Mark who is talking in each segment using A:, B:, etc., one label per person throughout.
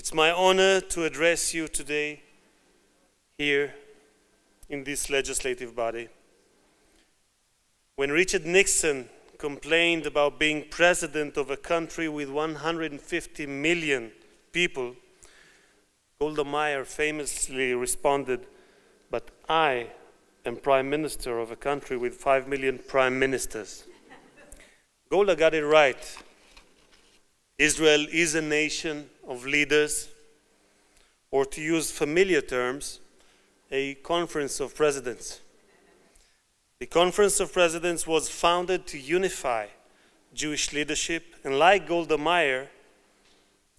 A: It's my honor to address you today here in this legislative body. When Richard Nixon complained about being president of a country with 150 million people, Golda Meir famously responded, "But I am prime minister of a country with 5 million prime ministers." Golda got it right. Israel is a nation of leaders, or to use familiar terms, a conference of presidents. The Conference of Presidents was founded to unify Jewish leadership, and like Golda Meir,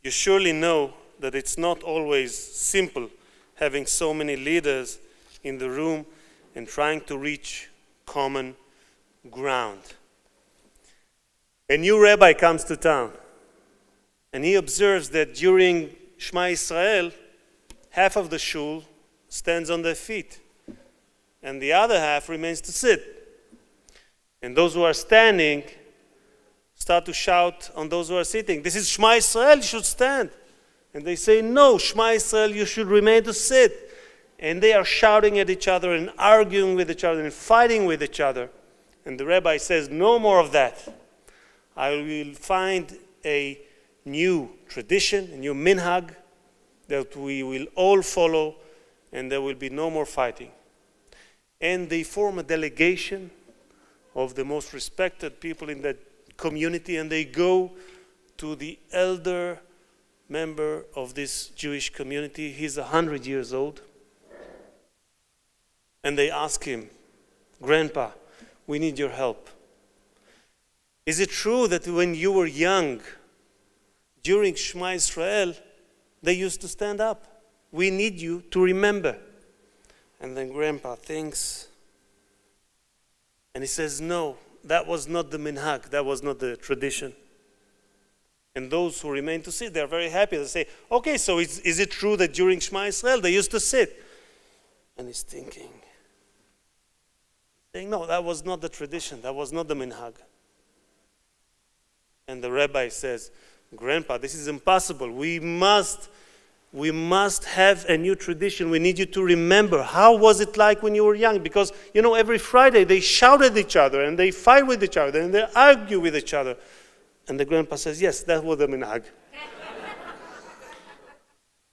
A: you surely know that it's not always simple having so many leaders in the room and trying to reach common ground. A new rabbi comes to town, and he observes that during Shema Yisrael, half of the shul stands on their feet, and the other half remains to sit. And those who are standing start to shout on those who are sitting, "This is Shema Yisrael, you should stand." And they say, "No, Shema Yisrael, you should remain to sit." And they are shouting at each other and arguing with each other and fighting with each other. And the rabbi says, "No more of that. I will find a new tradition, a new minhag that we will all follow, and there will be no more fighting." And they form a delegation of the most respected people in that community, and they go to the elder member of this Jewish community. He's 100 years old. And they ask him, "Grandpa, we need your help. Is it true that when you were young, during Shema Yisrael, they used to stand up? We need you to remember." And then Grandpa thinks, and he says, "No, that was not the minhag, that was not the tradition." And those who remain to sit, they're very happy. They say, "Okay, so is it true that during Shema Yisrael they used to sit?" And he's thinking, saying, "No, that was not the tradition, that was not the minhag." And the rabbi says, "Grandpa, this is impossible. We must have a new tradition. We need you to remember. How was it like when you were young? Because, you know, every Friday they shout at each other and they fight with each other and they argue with each other." And the grandpa says, "Yes, that was the minhag."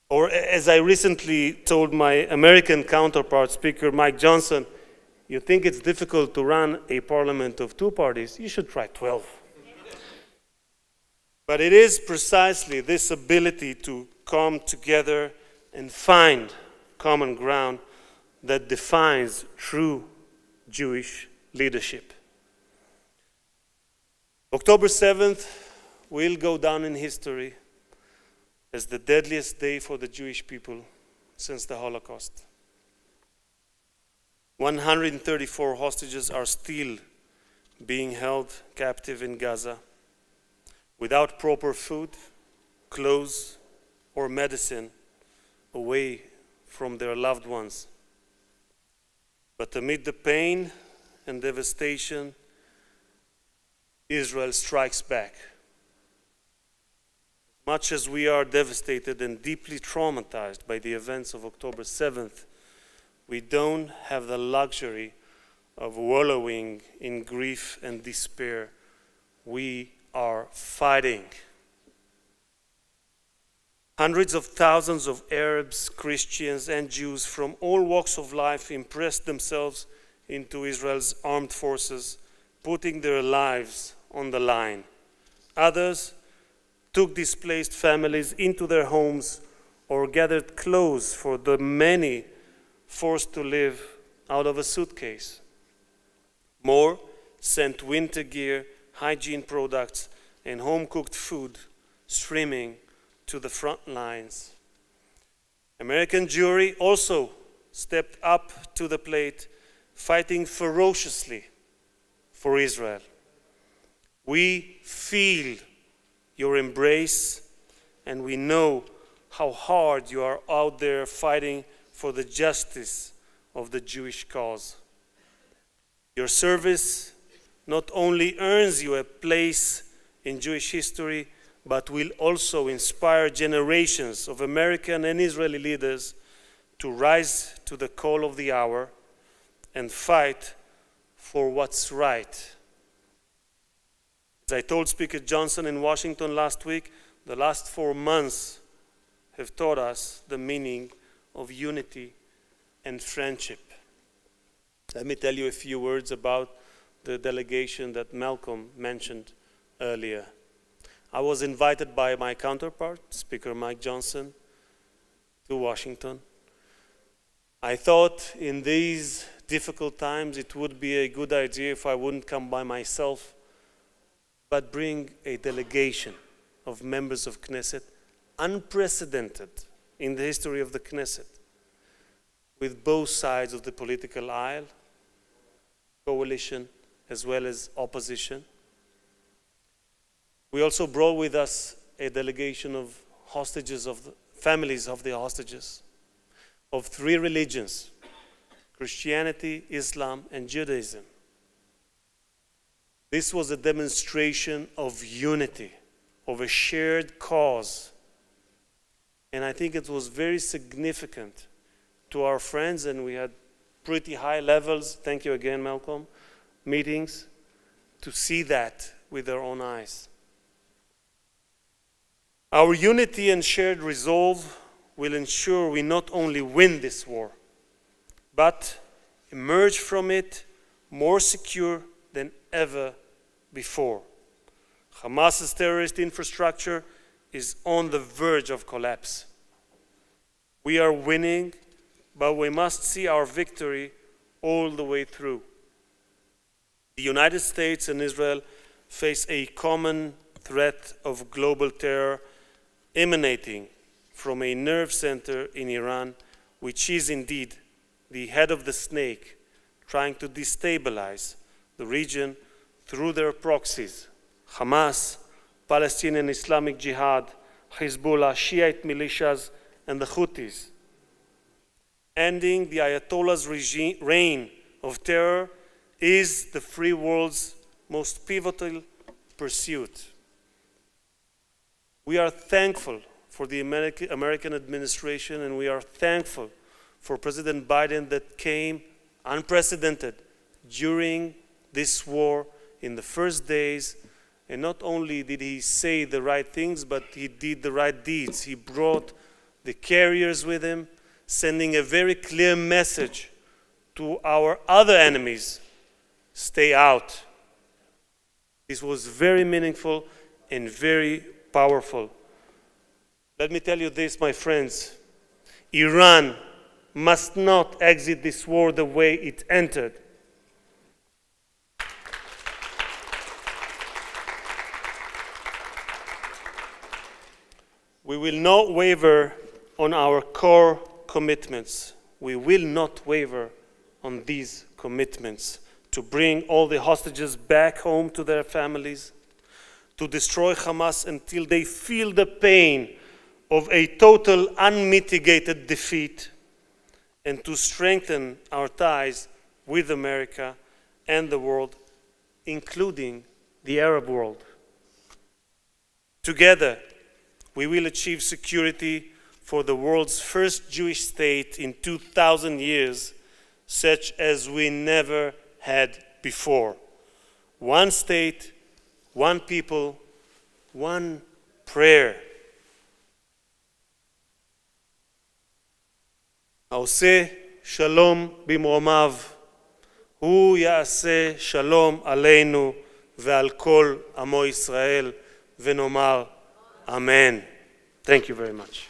A: Or as I recently told my American counterpart, Speaker Mike Johnson, "You think it's difficult to run a parliament of 2 parties? You should try 12. But it is precisely this ability to come together and find common ground that defines true Jewish leadership. October 7th will go down in history as the deadliest day for the Jewish people since the Holocaust. 134 hostages are still being held captive in Gaza without proper food, clothes, or medicine, away from their loved ones. But amid the pain and devastation, Israel strikes back. Much as we are devastated and deeply traumatized by the events of October 7th, we don't have the luxury of wallowing in grief and despair. We are fighting. Hundreds of thousands of Arabs, Christians, and Jews from all walks of life impressed themselves into Israel's armed forces, putting their lives on the line. Others took displaced families into their homes or gathered clothes for the many forced to live out of a suitcase. More sent winter gear, hygiene products, and home-cooked food streaming to the front lines. American Jewry also stepped up to the plate, fighting ferociously for Israel. We feel your embrace, and we know how hard you are out there fighting for the justice of the Jewish cause. Your service not only earns you a place in Jewish history, but will also inspire generations of American and Israeli leaders to rise to the call of the hour and fight for what's right. As I told Speaker Johnson in Washington last week, the last 4 months have taught us the meaning of unity and friendship. Let me tell you a few words about the delegation that Malcolm mentioned earlier. I was invited by my counterpart, Speaker Mike Johnson, to Washington. I thought in these difficult times it would be a good idea if I wouldn't come by myself, but bring a delegation of members of Knesset, unprecedented in the history of the Knesset, with both sides of the political aisle, coalition as well as opposition. We also brought with us a delegation of hostages, of the families of the hostages, of 3 religions, Christianity, Islam, and Judaism. This was a demonstration of unity, of a shared cause. And I think it was very significant to our friends, and we had pretty high levels, thank you again, Malcolm, meetings, to see that with their own eyes. Our unity and shared resolve will ensure we not only win this war, but emerge from it more secure than ever before. Hamas's terrorist infrastructure is on the verge of collapse. We are winning, but we must see our victory all the way through. The United States and Israel face a common threat of global terror emanating from a nerve center in Iran, which is indeed the head of the snake, trying to destabilize the region through their proxies: Hamas, Palestinian Islamic Jihad, Hezbollah, Shiite militias, and the Houthis. Ending the Ayatollah's reign of terror is the free world's most pivotal pursuit. We are thankful for the American administration, and we are thankful for President Biden that came unprecedented during this war in the first days. And not only did he say the right things, but he did the right deeds. He brought the carriers with him, sending a very clear message to our other enemies: stay out. This was very meaningful and very powerful. Let me tell you this, my friends. Iran must not exit this war the way it entered. We will not waver on our core commitments. We will not waver on these commitments to bring all the hostages back home to their families, to destroy Hamas until they feel the pain of a total unmitigated defeat, and to strengthen our ties with America and the world, including the Arab world. Together, we will achieve security for the world's first Jewish state in 2,000 years, such as we never had before. One state, one people, one prayer. העושה שלום במרומיו, הוא יעשה שלום עלינו ועל כל עמו ישראל, ונאמר Amen. Thank you very much.